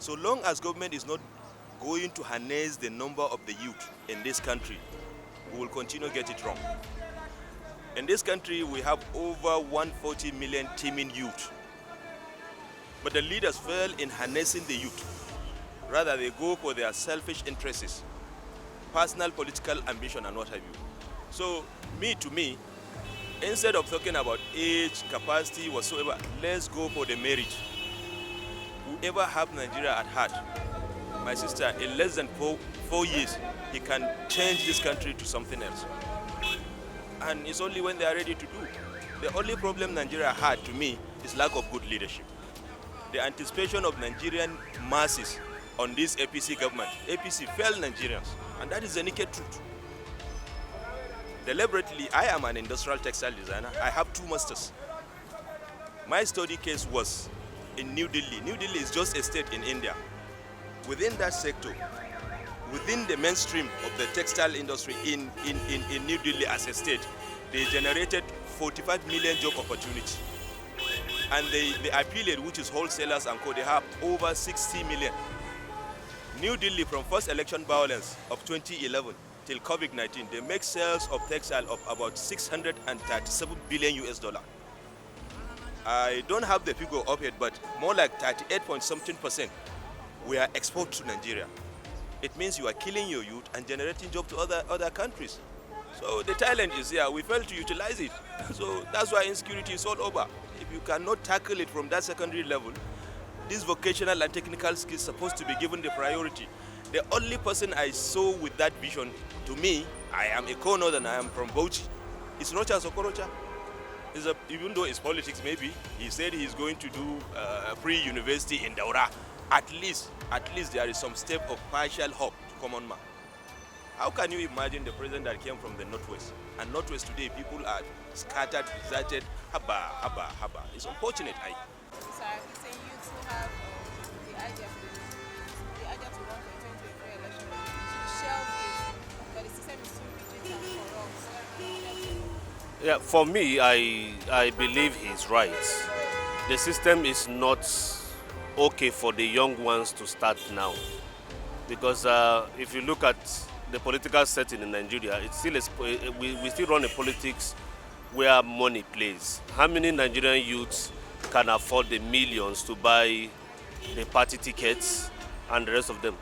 So long as government is not going to harness the number of the youth in this country, we will continue to get it wrong. In this country, we have over 140 million teeming youth. But the leaders fail in harnessing the youth. Rather, they go for their selfish interests, personal political ambition, and what have you. So, to me, instead of talking about age, capacity, whatsoever, let's go for the merit. Whoever have Nigeria at heart, my sister, in less than four years, he can change this country to something else. And it's only when they are ready to do. The only problem Nigeria had, to me, is lack of good leadership. The anticipation of Nigerian masses on this APC government. APC failed Nigerians, and that is the naked truth. Deliberately, I am an industrial textile designer. I have 2 masters. My study case was in New Delhi. New Delhi is just a state in India. Within that sector, within the mainstream of the textile industry in New Delhi as a state, they generated 45 million job opportunities. And the affiliate, which is wholesalers and co, they have over 60 million. New Delhi, from first election violence of 2011 till COVID-19, they make sales of textile of about 637 billion US dollar. I don't have the figure up yet, but more like 38.something% were export to Nigeria. It means you are killing your youth and generating jobs to other countries. So the talent is here. We fail to utilize it. So that's why insecurity is all over. If you cannot tackle it from that secondary level, these vocational and technical skills are supposed to be given the priority. The only person I saw with that vision, to me, I am a co-northern, I am from Bauchi, is Rocha Sokorocha. Even though it's politics, maybe, he said he's going to do a free university in Daura. At least there is some step of partial hope to common man. How can you imagine the president that came from the Northwest? And Northwest today, people are scattered, deserted, haba. It's unfortunate. Saraki saying youths who have the idea to run for the 2023 election, Shelve is, but the system is too rigid and corrupt. Yeah, for me, I believe he's right. The system is not okay for the young ones to start now, because if you look at the political setting in Nigeria, it's still we still run a politics where money plays. How many Nigerian youths can afford the millions to buy the party tickets and the rest of them?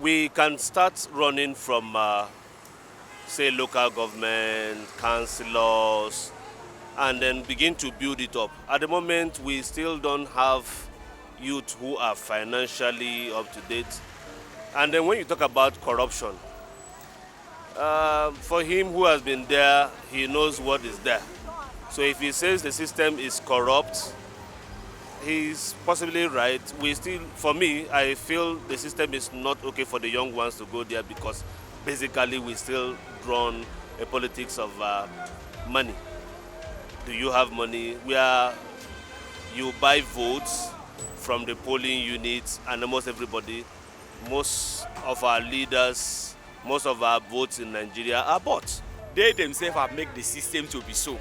We can start running from, say, local government, councillors, and then begin to build it up. At the moment, we still don't have youth who are financially up to date. And then when you talk about corruption, for him who has been there, he knows what is there. So if he says the system is corrupt, he's possibly right. For me, I feel the system is not okay for the young ones to go there, because basically we still run a politics of money. Do you have money? Where you buy votes from the polling units, and almost everybody, most of our leaders, most of our votes in Nigeria are bought. They themselves have made the system to be so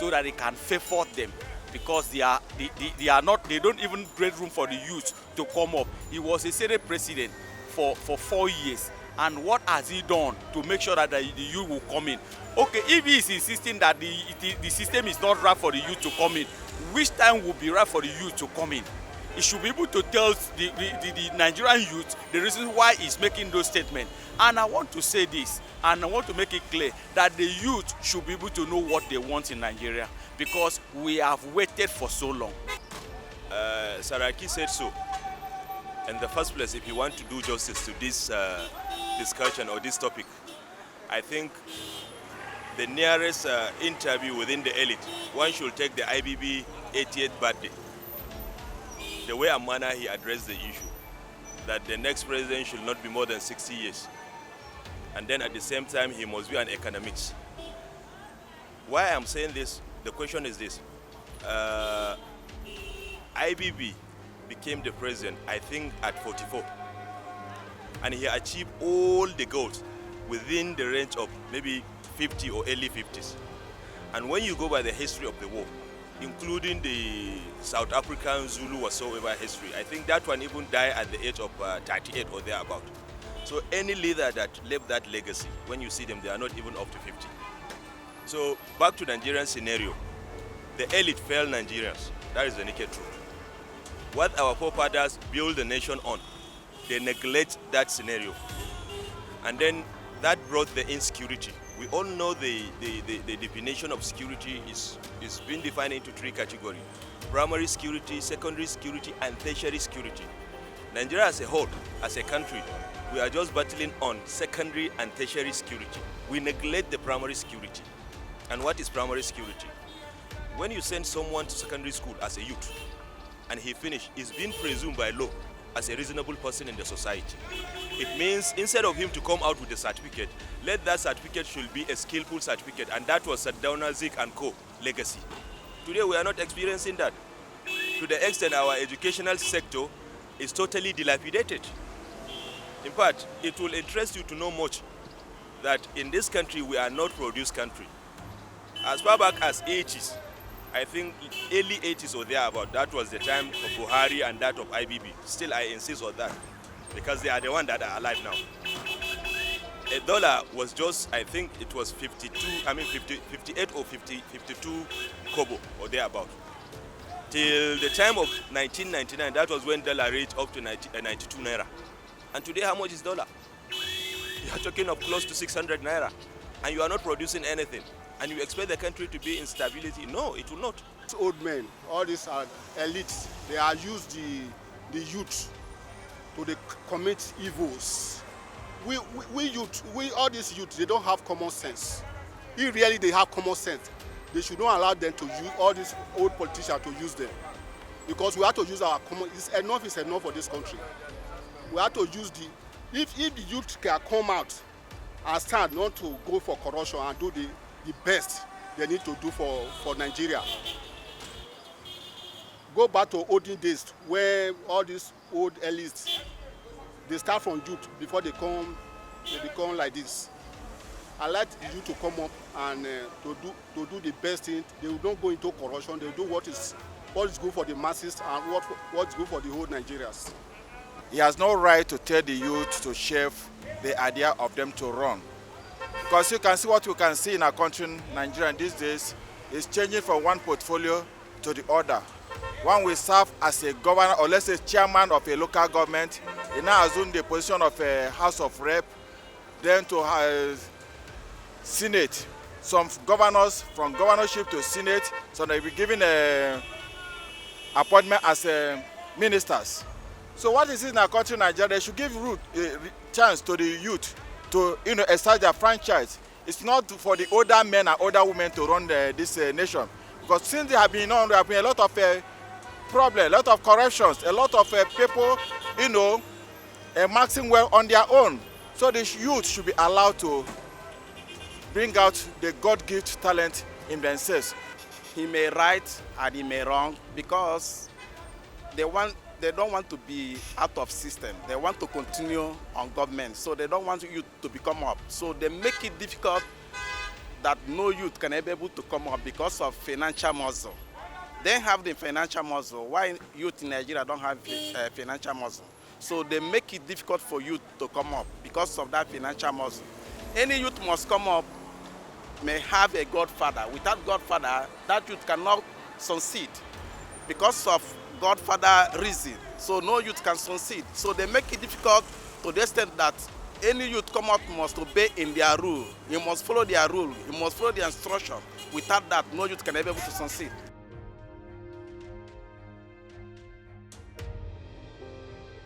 that they can favor them, because they don't even create room for the youth to come up. He was a Senate president for 4 years, and what has he done to make sure that the youth will come in? Okay, if he is insisting that the system is not right for the youth to come in, which time will be right for the youth to come in? He should be able to tell the Nigerian youth the reason why he's making those statements. And I want to say this, and I want to make it clear that the youth should be able to know what they want in Nigeria, because we have waited for so long. Saraki said so. In the first place, if you want to do justice to this discussion or this topic, I think the nearest interview within the elite, one should take the IBB 80th birthday. The way and manner he addressed the issue, that the next president should not be more than 60 years. And then at the same time, he must be an economist. Why I'm saying this, the question is this. IBB became the president, I think, at 44. And he achieved all the goals within the range of maybe 50 or early 50s. And when you go by the history of the war, including the South African Zulu whatsoever history. I think that one even died at the age of 38 or thereabout. So any leader that left that legacy, when you see them, they are not even up to 50. So back to Nigerian scenario, the elite failed Nigerians. That is the naked truth. What our forefathers built the nation on, they neglect that scenario. And then that brought the insecurity. We all know the definition of security is being defined into three categories: primary security, secondary security, and tertiary security. Nigeria as a whole, as a country, we are just battling on secondary and tertiary security. We neglect the primary security. And what is primary security? When you send someone to secondary school as a youth, and he finished, he's being presumed by law as a reasonable person in the society. It means instead of him to come out with a certificate, let that certificate should be a skillful certificate, and that was Sardauna, Zik and Co. legacy. Today we are not experiencing that. To the extent our educational sector is totally dilapidated. In fact, it will interest you to know much that in this country we are not produced country. As far back as 80s, I think early 80s or thereabout, that was the time of Buhari and that of IBB. Still, I insist on that because they are the ones that are alive now. A dollar was just, I think it was 58 or 52 kobo or thereabout. Till the time of 1999, that was when dollar reached up to 92 naira. And today, how much is dollar? You are talking of close to 600 naira, and you are not producing anything. And you expect the country to be in stability? No, it will not. Old men, all these are elites. They are used the youth to commit evils. We all these youth, they don't have common sense. If really they have common sense, they should not allow them to use all these old politicians to use them. Because we have to use our common. Enough is enough for this country. We have to use if the youth can come out and stand not to go for corruption and do the best they need to do for Nigeria. Go back to olden days where all these old elites, they start from youth before they become like this. I like the youth to come up and to do the best thing. They will not go into corruption. They will do what is good for the masses and what is good for the whole Nigerians. He has no right to tell the youth to shave the idea of them to run. Because you can see what we can see in our country, Nigeria, these days, is changing from one portfolio to the other. One will serve as a governor, or let's say chairman of a local government. He now assumes the position of a House of Rep, then to Senate. Some governors, from governorship to Senate, so they'll be given a appointment as ministers. So what is it in our country, Nigeria? They should give chance to the youth to establish their franchise. It's not for the older men and older women to run this nation. Because since they have been on, there have been a lot of problems, a lot of corruptions, a lot of people, maxing well on their own. So the youth should be allowed to bring out the God-given talent in themselves. He may right and he may wrong because they don't want to be out of system. They want to continue on government. So they don't want youth to become up. So they make it difficult that no youth can be able to come up because of financial muscle. They have the financial muscle. Why youth in Nigeria don't have financial muscle? So they make it difficult for youth to come up because of that financial muscle. Any youth must come up, may have a godfather. Without godfather, that youth cannot succeed because of godfather reason. So no youth can succeed. So they make it difficult to the extent that any youth come out must obey in their rule. You must follow their rule. You must follow their instruction. Without that, no youth can ever be able to succeed.